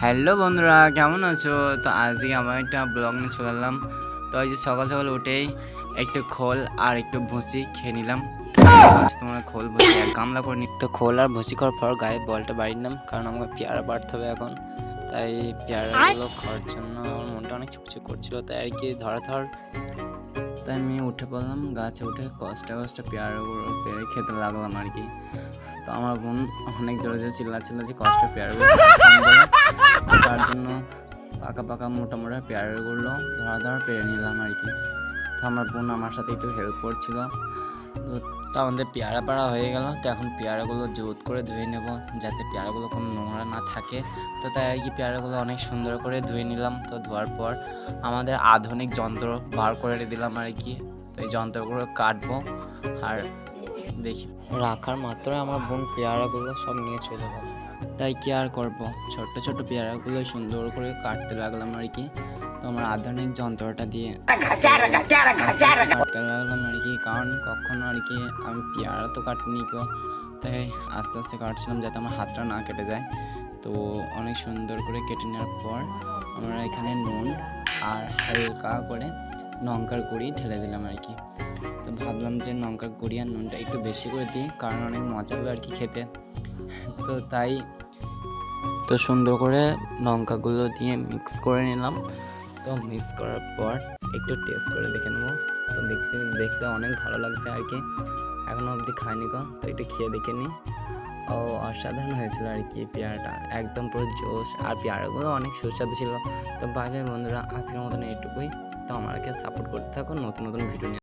Hello বন্ধুরা, কেমন আছো? তো আজকে আমার একটা ব্লগ নিয়ে চলে এলাম। তো এই যে সকাল সকাল উঠেই একটু খোল আর একটু ভুসি খেয়ে নিলাম। তোমরা খোল ভুসি এক গামলা করে নি। তো খোল আর ভুসি খাওয়ার পর গায়ে বলটা বাড়ি নিলাম, কারণ আমাকে পেয়ারা পাড়তে হবে এখন। তাই পেয়ারাগুলো খাওয়ার জন্য আমার মনটা অনেক ছুকছুক করছিল, তাই আর কি তাই আমি উঠে পড়লাম, গাছে উঠে কষ্টে কষ্টে পেয়ারাগুলো পেরে খেতে লাগলাম আর কি। তো আমার বোন অনেক জোরে জোরে চিল্লাচ্ছিল যে কষ্টে পেয়ারাগুলো খাচ্ছিলাম বলে। তো তার জন্য পাকা পাকা মোটা মোটা পেয়ারাগুলো ধরা পেরে নিলাম আর কি। তো আমার বোন আমার সাথে একটু হেল্প করছিল। তো আমাদের পেয়ারা পাড়া হয়ে গেল। তো এখন পেয়ারাগুলো জুত করে ধুয়ে নেব, যাতে পেয়ারাগুলো কোনো নোংরা না থাকে। তো তাই আর কি পেয়ারাগুলো অনেক সুন্দর করে ধুয়ে নিলাম। তো ধোয়ার পর আমাদের আধুনিক যন্ত্র বার করে দিলাম আর কি। তো এই যন্ত্রগুলো কাটবো আর দেখি রাখার মাত্র আমার বোন পেয়ারাগুলো সব নিয়ে চলে গেল। তাই কি আর করবো, ছোট্ট ছোট্ট পেয়ারাগুলো সুন্দর করে কাটতে লাগলাম আর কি। তো আমার আধুনিক যন্ত্রটা দিয়ে কাটতে লাগলাম আর কি, কারণ কখনো আর কি আমি পেয়ারা তো কাটিনি কেউ, তাই আস্তে আস্তে কাটছিলাম যাতে আমার হাতটা না কেটে যায়। তো অনেক সুন্দর করে কেটে নেওয়ার পর আমরা এখানে নুন আর হালকা করে লঙ্কার গুঁড়ি ঢেলে দিলাম আর কি। তো ভাবলাম যে লঙ্কার গুঁড়ি আর নুনটা একটু বেশি করে দিই, কারণ অনেক মজা হবে আর কি খেতে। তো তাই তো সুন্দর করে লঙ্কাগুলো দিয়ে মিক্স করে নিলাম। তো মিক্স করার পর একটু টেস্ট করে দেখে নেবো। তো দেখতে অনেক ভালো লাগছে আর কি, এখনও অবধি খাইনি তো একটু খেয়ে দেখে নিই। ও অসাধারণ হয়েছিল আর কি, পেয়ারাটা একদম পুরো জোশ, আর পেয়ারাগুলো অনেক সুস্বাদু ছিল। তো বাই বাই বন্ধুরা, আজকের মতন এইটুকুই। তো আমাকে সাপোর্ট করতে থাকুন নতুন নতুন ভিডিও নিয়ে।